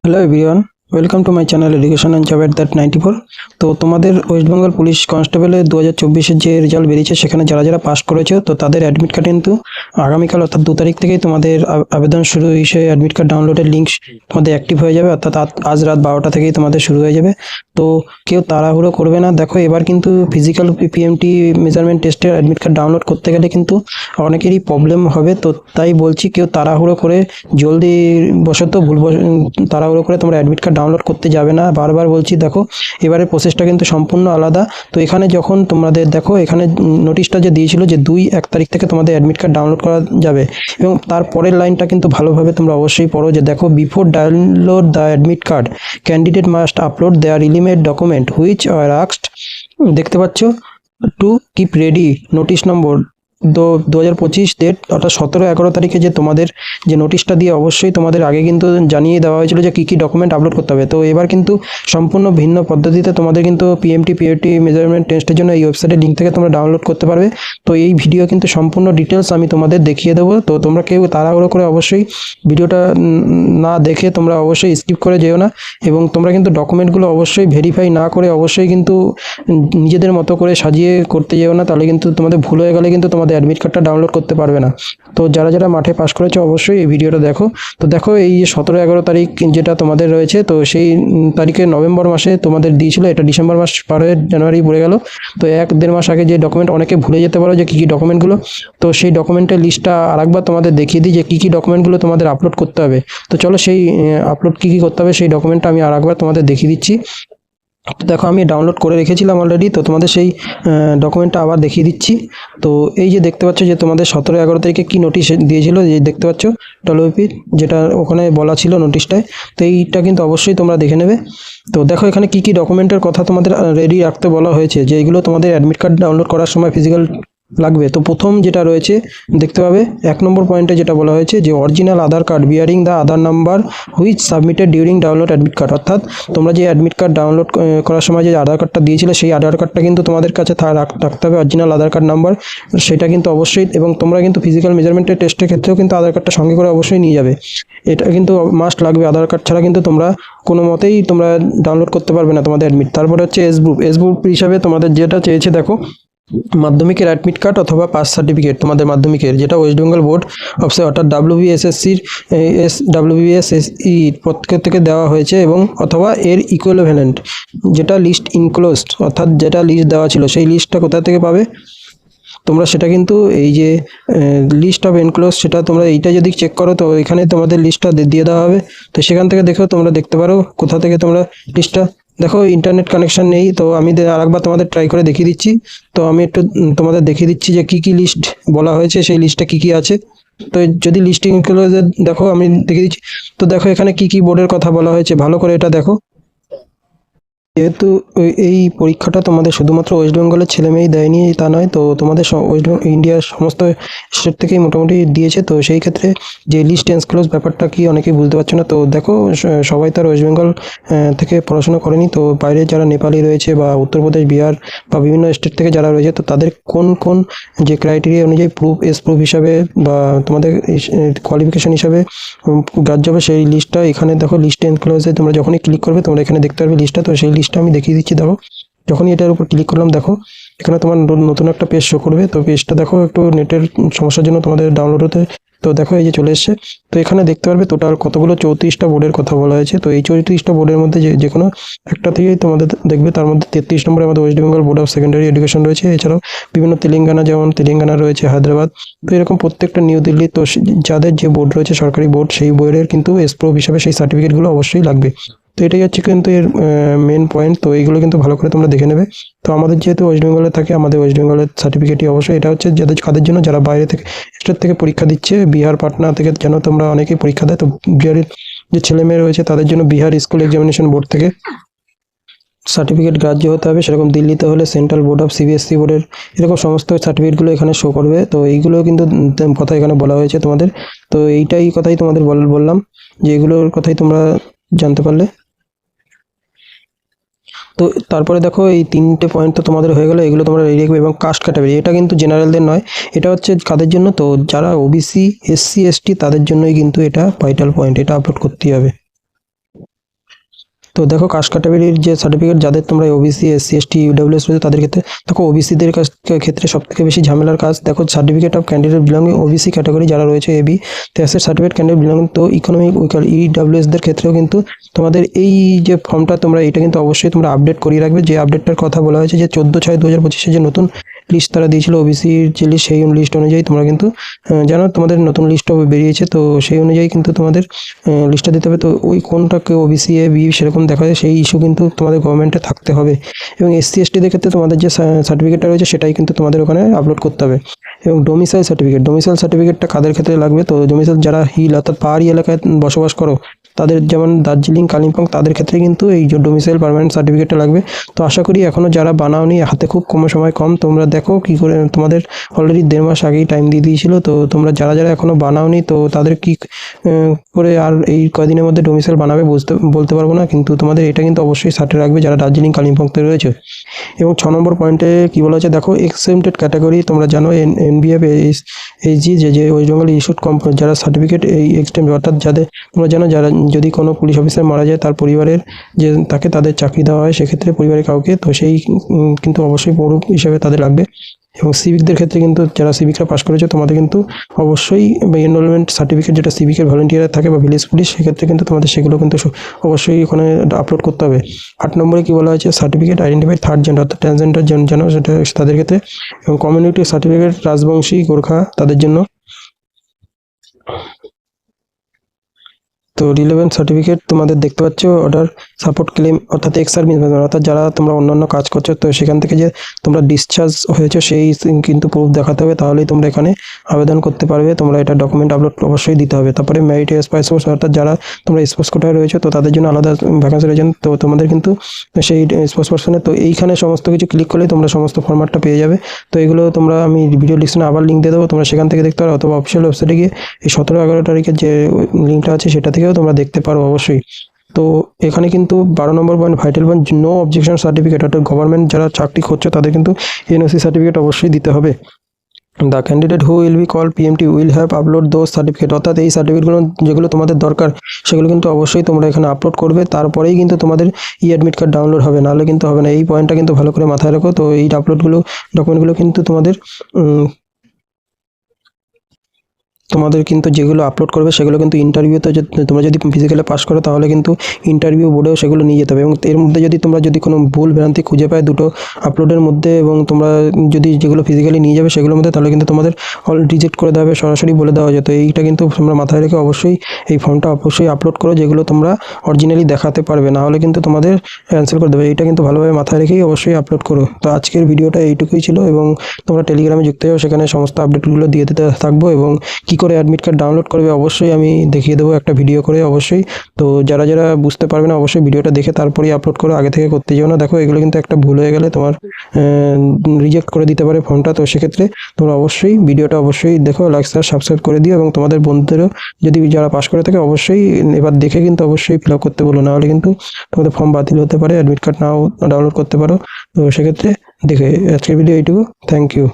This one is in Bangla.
Hello everyone, welcome to my channel education and job at that 94। তো তোমাদের ওয়েস্ট বেঙ্গল পুলিশ কনস্টেবলের 2024-এর যে রেজাল্ট বেরিয়েছে সেখানে যারা যারা পাস করেছো তো তাদের অ্যাডমিট কার্ড কিন্তু আগামীকাল অর্থাৎ 2 তারিখ থেকেই তোমাদের আবেদন শুরু হয়েছে। অ্যাডমিট কার্ড ডাউনলোডের লিঙ্ক তোমাদের অ্যাক্টিভ হয়ে যাবে, অর্থাৎ আজ রাত 12টা থেকেই তোমাদের শুরু হয়ে যাবে। তো কেউ তাড়াহুড়ো করবে না। দেখো এবার কিন্তু ফিজিক্যাল পিএমটি মেজারমেন্ট টেস্টের অ্যাডমিট কার্ড ডাউনলোড করতে গেলে কিন্তু অনেকেরই প্রবলেম হবে। তো তাই বলছি, কেউ তাড়াহুড়ো করে জলদি বশত তাড়াহুড়ো করে তোমরা অ্যাডমিট কার্ড ডাউনলোড করতে যাবে না। বারবার বলছি, দেখো এবারে প্রসেসটা কিন্তু সম্পূর্ণ আলাদা। তো এখানে যখন তোমাদের দেখো এখানে নোটিশটা যে দিয়েছিল যে 2-1 তারিখ থেকে তোমাদের অ্যাডমিট কার্ড ডাউনলোড করা যাবে, এবং তারপরের লাইনটা কিন্তু ভালোভাবে তোমরা অবশ্যই পড়ো যে দেখো, before download the admit card candidate must upload their related document which are asked. দেখতে পাচ্ছ, to keep ready notice number 2025 date, অর্থাৎ 17-11 তারিখে যে তোমাদের যে নোটিশটা দিয়ে অবশ্যই তোমাদের আগে কিন্তু জানিয়ে দেওয়া হয়েছিল যে কী কী ডকুমেন্ট আপলোড করতে হবে। তো এবার কিন্তু সম্পূর্ণ ভিন্ন পদ্ধতিতে তোমাদের কিন্তু পিএমটি মেজারমেন্ট টেস্টের জন্য এই ওয়েবসাইটের লিঙ্ক থেকে তোমরা ডাউনলোড করতে পারবে। তো এই ভিডিও কিন্তু সম্পূর্ণ ডিটেলস আমি তোমাদের দেখিয়ে দেবো। তো তোমরা কেউ তাড়াহুড়ো করে অবশ্যই ভিডিওটা না দেখে তোমরা অবশ্যই স্কিপ করে যেও না, এবং তোমরা কিন্তু ডকুমেন্টগুলো অবশ্যই ভেরিফাই না করে অবশ্যই কিন্তু নিজেদের মতো করে সাজিয়ে করতে যেও না, তাহলে কিন্তু তোমাদের ভুল হয়ে গেলে কিন্তু তোমাদের অ্যাডমিট কার্ডটা ডাউনলোড করতে পারবে না। তো যারা যারা মাঠে পাস করেছে অবশ্যই এই ভিডিওটা দেখো। তো দেখো এই যে 17-11 তারিখ যেটা তোমাদের রয়েছে, তো সেই তারিখে নভেম্বর মাসে তোমাদের দিয়েছিল, এটা ডিসেম্বর মাস পার হয়ে জানুয়ারি পড়ে গেল। তো 1-1.5 মাস আগে যে ডকুমেন্ট, অনেকে ভুলে যেতে পারো যে কী কী ডকুমেন্টগুলো, তো সেই ডকুমেন্টের লিস্টটা আরেকবার তোমাদের দেখিয়ে দিই যে কী কী ডকুমেন্টগুলো তোমাদের আপলোড করতে হবে। তো চলো সেই আপলোড কী কী করতে হবে সেই ডকুমেন্টটা আমি আরেকবার তোমাদের দেখিয়ে দিচ্ছি। তো দেখো আমি ডাউনলোড করে রেখেছিলাম অলরেডি, তো তোমাদের সেই ডকুমেন্টটা আবার দেখিয়ে দিচ্ছি। তো এই যে দেখতে পাচ্ছ যে তোমাদের 17-11 তারিখে কি নোটিশ দিয়েছিল, যে দেখতে পাচ্ছ ডব্লিউপি, যেটা ওখানে বলা ছিল নোটিশটায়। তো এইটা কিন্তু অবশ্যই তোমরা দেখে নেবে। তো দেখো এখানে কি কি ডকুমেন্টের কথা তোমাদের রেডি রাখতে বলা হয়েছে, যে এইগুলো তোমাদের অ্যাডমিট কার্ড ডাউনলোড করার সময় ফিজিক্যাল লাগবে। তো প্রথম যেটা রয়েছে দেখতে পাবে 1 নম্বর পয়েন্টে যেটা বলা হয়েছে যে original Aadhaar card bearing the Aadhaar number which submitted during download admit card, অর্থাৎ তোমরা যে অ্যাডমিট কার্ড ডাউনলোড করার সময় যে আধার কার্ডটা দিয়েছিলে সেই আধার কার্ডটা কিন্তু তোমাদের কাছে রাখতে হবে, অরিজিনাল আধার কার্ড নাম্বার সেটা কিন্তু অবশ্যই। এবং তোমরা কিন্তু ফিজিক্যাল মেজারমেন্টের টেস্টের ক্ষেত্রেও কিন্তু আধার কার্ডটা সঙ্গে করে অবশ্যই নিয়ে যাবে, এটা কিন্তু মাস্ট লাগবে। আধার কার্ড ছাড়া কিন্তু তোমরা কোনো মতেই তোমরা ডাউনলোড করতে পারবে না তোমাদের অ্যাডমিট। তারপরে হচ্ছে এস গ্রুপ হিসাবে তোমাদের যেটা চেয়েছে দেখো, মাধ্যমিকের অ্যাডমিট কার্ড অথবা পাস সার্টিফিকেট তোমাদের মাধ্যমিকের, যেটা ওয়েস্ট বেঙ্গল বোর্ড অর্থাৎ ডাব্লিউবিএসএসসির ডাব্লিউবিএসএসই প্রত্যেকের থেকে দেওয়া হয়েছে, এবং অথবা এর ইকুইভ্যালেন্ট যেটা লিস্ট ইনক্লোজড, অর্থাৎ যেটা লিস্ট দেওয়া ছিল সেই লিস্টটা কোথা থেকে পাবে তোমরা, সেটা কিন্তু এই যে লিস্ট অফ এনক্লোজ, সেটা তোমরা এইটা যদি চেক করো তো এখানে তোমাদের লিস্টটা দিয়ে দেওয়া হবে। তো সেখান থেকে দেখো তোমরা দেখতে পারো কোথা থেকে তোমরা লিস্টটা, দেখো ইন্টারনেট কানেকশন নেই, তো আমি আরেকবার তোমাদের ট্রাই করে দেখিয়ে দিচ্ছি। তো আমি একটু তোমাদের দেখিয়ে দিচ্ছি যে কি কি লিস্ট বলা হয়েছে, সেই লিস্টে কি কি আছে। তো যদি লিস্টিং দেখো আমি দেখিয়ে দিচ্ছি। তো দেখো এখানে কি কি বোর্ডের কথা বলা হয়েছে, ভালো করে এটা দেখো। যেহেতু এই পরীক্ষাটা তোমাদের শুধুমাত্র ওয়েস্ট বেঙ্গলের ছেলেমেয়েই দেয়নি তা নয়, তো তোমাদের ওয়েস্ট ইন্ডিয়ার সমস্ত স্টেট থেকেই মোটামুটি দিয়েছে। তো সেই ক্ষেত্রে যে লিস্ট এনক্লোজ ব্যাপারটা কি অনেকেই বুঝতে পারছো না। তো দেখো সবাই তো আর ওয়েস্ট বেঙ্গল থেকে পড়াশোনা করেনি, তো বাইরে যারা নেপালি রয়েছে বা উত্তরপ্রদেশ, বিহার বা বিভিন্ন স্টেট থেকে যারা রয়েছে, তো তাদের কোন কোন যে ক্রাইটেরিয়া অনুযায়ী প্রুফ হিসাবে বা তোমাদের কোয়ালিফিকেশন হিসাবে গ্রাহ্য হবে সেই লিস্টটা এখানে দেখো। লিস্ট এনক্লোজে তোমরা যখনই ক্লিক করবে তোমরা এখানে দেখতে পারবে লিস্টটা। তো সেই লিস্টটা আমি দেখিয়ে দিচ্ছি। দেখো যখনই এটার উপর ক্লিক করলাম, দেখো এখানে তোমার নতুন একটা পেজ শো করবে। তো পেজটা দেখো একটু নেটের সমস্যার জন্য তোমাদের ডাউনলোড হতে, তো দেখো এই যে চলে এসছে। তো এখানে দেখতে পারবে টোটাল কতগুলো 34টা বোর্ডের কথা বলা হয়েছে। তো এই 34টা বোর্ডের মধ্যে যে কোনো একটা থেকেই তোমাদের দেখবে, তার মধ্যে 33 নম্বরে আমাদের West Bengal board of secondary education রয়েছে। এছাড়াও বিভিন্ন তেলেঙ্গানা, যেমন তেলেঙ্গানা রয়েছে, হায়দ্রাবাদ, তো এরকম প্রত্যেকটা নিউ দিল্লি। তো যাদের যে বোর্ড রয়েছে সরকারি বোর্ড, সেই বোর্ডের কিন্তু এসপ্রুফ হিসাবে সেই সার্টিফিকেটগুলো অবশ্যই লাগবে। তো এটাই হচ্ছে কিন্তু এর মেন পয়েন্ট। তো এইগুলো কিন্তু ভালো করে তোমরা দেখে নেবে। তো আমাদের যেহেতু ওয়েস্ট বেঙ্গলে থাকে, আমাদের ওয়েস্ট বেঙ্গলের সার্টিফিকেটই অবশ্যই। এটা হচ্ছে কাদের জন্য, যারা বাইরে থেকে স্টেট থেকে পরীক্ষা দিচ্ছে, বিহার, পাটনা থেকে যেন তোমরা অনেকেই পরীক্ষা দেয়। তো বিহারের যে ছেলেমেয়ে রয়েছে তাদের জন্য বিহার স্কুল এক্সামিনেশন বোর্ড থেকে সার্টিফিকেট গ্রাহ্য হতে হবে। সেরকম দিল্লিতে হলে সেন্ট্রাল বোর্ড অফ সিবিএসসি বোর্ডের এরকম সমস্ত সার্টিফিকেটগুলো এখানে শো করবে। তো এইগুলো কিন্তু কথা এখানে বলা হয়েছে তোমাদের। তো এইটাই কথাই তোমাদের বললাম, যে এগুলোর কথাই তোমরা জানতে পারলে। তো তারপরে দেখো এই 3টে পয়েন্ট তো তোমাদের হয়ে গেল, এগুলো তোমরা রেডি রাখবে। এবং কাস্ট ক্যাটাগরি, এটা কিন্তু জেনারেলদের নয়, এটা হচ্ছে কাদের জন্য, তো যারা ওবিসি, এসসি, এসটি তাদের জন্যই কিন্তু এটা ভাইটাল পয়েন্ট, এটা আপলোড করতেই হবে। তো দেখো কাস্ট ক্যাটাগরির যে সার্টিফিকেট যাদের তোমরা ওবিসি এসসি এসটি ইউডব্লিউএস রয়েছে তাদের ক্ষেত্রে দেখো ওবিসিদের ক্ষেত্রে সব থেকে বেশি ঝামেলার কাজ দেখো certificate of candidate belonging OBC category যারা রয়েছে এবি ত্যাসের সার্টিফিকেট ক্যান্ডিডেট বিলঙ্গিং তো ইকোনমিক উইকার ইডব্লিউএসদের ক্ষেত্রেও কিন্তু তোমাদের এই যে ফর্মটা তোমরা এটা কিন্তু অবশ্যই তোমরা আপডেট করিয়ে রাখবে। যে আপডেটটার কথা বলা হয়েছে যে 14/6/2025 যে নতুন লিস্ট তারা দিয়েছিল ওবিসির যে লিস্ট সেই লিস্ট অনুযায়ী তোমরা কিন্তু জানো তোমাদের নতুন লিস্টও বেরিয়েছে, তো সেই অনুযায়ী কিন্তু তোমাদের লিস্টটা দিতে হবে। তো ওই কোনটাকে ওবিসি এ বি সেরকম দেখা যায় সেই ইস্যু কিন্তু তোমাদের গভর্নমেন্টে থাকতে হবে। এবং এসসি এসটিদের ক্ষেত্রে তোমাদের যে সার্টিফিকেটটা রয়েছে সেটাই কিন্তু তোমাদের ওখানে আপলোড করতে হবে। এবং ডোমিসাইল সার্টিফিকেটটা কাদের ক্ষেত্রে লাগবে, তো ডোমিসাইল যারা হিল অর্থাৎ পাহাড়ি এলাকায় বসবাস করো তাদের যেমন দার্জিলিং কালিম্পং তাদের ক্ষেত্রে কিন্তু এই যে ডোমিসাইল পার্মানেন্ট সার্টিফিকেটটা লাগবে। তো আশা করি এখনও যারা বানাওনি হাতে খুব সময় কম, তোমরা দেখো কি করে তোমাদের অলরেডি 1.5 মাস আগেই টাইম দিয়ে দিয়েছিল। তো তোমরা যারা এখনও বানাওনি তো তাদের কি করে আর এই কয়দিনের মধ্যে ডোমিসাইল বানাবে বলতে পারবো না, কিন্তু তোমাদের এটা কিন্তু অবশ্যই সাথে রাখবে যারা দার্জিলিং কালিম্পংতে রয়েছে। এবং 6 নম্বর পয়েন্টে কি বলা হচ্ছে দেখো এক্সেমটেড ক্যাটাগরি তোমরা জানো এনবিএফ এইচজি যে ওয়েস্ট বেঙ্গল ইস্যুড কোম্পানি যারা সার্টিফিকেট এই এক্সটেম অর্থাৎ যাদের তোমরা জানো যারা যদি কোনো পুলিশ অফিসার মারা যায় তার পরিবারের যে তাকে তাদের চাকরি দেওয়া হয় সেক্ষেত্রে পরিবারের কাউকে তো সেই কিন্তু অবশ্যই প্রুফ হিসেবে তাদের লাগবে। এবং সিভিকদের ক্ষেত্রে কিন্তু যারা সিভিকরা পাস করেছে তোমাদের কিন্তু অবশ্যই এনরোলমেন্ট সার্টিফিকেট যেটা সিভিকের ভলেন্টিয়ার থাকে বা ভিলেজ পুলিশ সেক্ষেত্রে কিন্তু তোমাদের সেগুলো কিন্তু অবশ্যই ওখানে আপলোড করতে হবে। 8 নম্বরে কি বলা হয়েছে সার্টিফিকেট আইডেন্টিফাই থার্ড জেন্ডার অর্থাৎ ট্রান্সজেন্ডার জানো সেটা তাদের ক্ষেত্রে। এবং কমিউনিটি সার্টিফিকেট রাজবংশী গোর্খা তাদের জন্য। তো রিলেভেন্ট সার্টিফিকেট তোমাদের দেখতে পাচ্ছ অর্ডার সাপোর্ট ক্লেম অর্থাৎ এক্স সার্ভিস অর্থাৎ যারা তোমরা অন্যান্য কাজ করছো তো সেখান থেকে যে তোমরা ডিসচার্জ হয়েছো সেই কিন্তু প্রুফ দেখাতে হবে, তাহলেই তোমরা এখানে আবেদন করতে পারবে। তোমরা এটা ডকুমেন্ট আপলোড অবশ্যই দিতে হবে। তারপরে মেরিট স্পাইস অর্থাৎ যারা তোমরা স্পোর্টস কোটায় রয়েছে তো তাদের জন্য আলাদা ভ্যাকান্সি রয়েছে, তো তোমাদের কিন্তু সেই স্পোর্টস পার্সনে তো এইখানে সমস্ত কিছু ক্লিক করলে তোমরা সমস্ত ফরম্যাটটা পেয়ে যাবে। তো এগুলো তোমরা আমি ভিডিও ডিসক্রিপশনে আবার লিঙ্ক দিয়ে দেবো, তোমরা সেখান থেকে দেখতে পারো অথবা অফিসিয়াল ওয়েবসাইটে গিয়ে এই 17-11 তারিখের যে লিঙ্কটা আছে সেটা থেকেও তোমরা দেখতে পারো অবশ্যই। তো এখানে কিন্তু 12 number point vital point no objection certificate অর্থাৎ গভর্নমেন্ট যারা চাকরি করছে তাদের কিন্তু এনওসি সার্টিফিকেট অবশ্যই দিতে হবে। The candidate who will be call PMT will have upload those certificate অর্থাৎ এই সার্টিফিকেটগুলো যেগুলো তোমাদের দরকার সেগুলো কিন্তু অবশ্যই তোমরা এখানে আপলোড করবে, তারপরেই কিন্তু তোমাদের ই অ্যাডমিট কার্ড ডাউনলোড হবে, নাহলে কিন্তু হবে না। এই পয়েন্টটা কিন্তু ভালো করে মাথায় রাখো। তো এই আপলোডগুলো ডকুমেন্টগুলো কিন্তু তোমাদের কিন্তু যেগুলো আপলোড করবে সেগুলো কিন্তু ইন্টারভিউতে তোমরা যদি ফিজিক্যালে পাস করো তাহলে কিন্তু ইন্টারভিউ বোর্ডেও সেগুলো নিয়ে যেতে হবে। এবং এর মধ্যে যদি তোমরা কোনো ভুল ভ্রান্তি খুঁজে পায় দুটো আপলোডের মধ্যে এবং তোমরা যদি যেগুলো ফিজিক্যালি নিয়ে যাবে সেগুলোর মধ্যে তাহলে কিন্তু তোমাদের অল রিজেক্ট করে দেওয়া হবে, সরাসরি বলে দেওয়া যেত। এইটা কিন্তু তোমরা মাথায় রেখে অবশ্যই এই ফর্মটা অবশ্যই আপলোড করো যেগুলো তোমরা অরিজিনালি দেখাতে পারবে, না হলে কিন্তু তোমাদের ক্যান্সেল করে দেবে। এইটা কিন্তু ভালোভাবে মাথায় রেখেই অবশ্যই আপলোড করো। তো আজকের ভিডিওটা এইটুকুই ছিল এবং তোমরা টেলিগ্রামে যুক্ত হও, সেখানে সমস্ত আপডেটগুলো দিয়ে দিতে থাকবো এবং কী করে অ্যাডমিট কার্ড ডাউনলোড করবে অবশ্যই আমি দেখিয়ে দেবো একটা ভিডিও করে অবশ্যই। তো যারা বুঝতে পারবে না অবশ্যই ভিডিওটা দেখে তারপরেই আপলোড করো, আগে থেকে করতে যাও না। দেখো এগুলো কিন্তু একটা ভুল হয়ে গেলে তোমার রিজেক্ট করে দিতে পারে ফর্মটা, তো সেক্ষেত্রে তোমরা অবশ্যই ভিডিওটা অবশ্যই দেখো, লাইক সাবস্ক্রাইব করে দিও এবং তোমাদের বন্ধুদেরও যদি যারা পাস করে থাকে অবশ্যই এবার দেখে কিন্তু অবশ্যই ফিল আপ করতে বলো, না হলে কিন্তু তোমাদের ফর্ম বাতিল হতে পারে, অ্যাডমিট কার্ড নাও ডাউনলোড করতে পারো। তো সেক্ষেত্রে দেখে আজকের ভিডিও এইটুকু, থ্যাংক ইউ।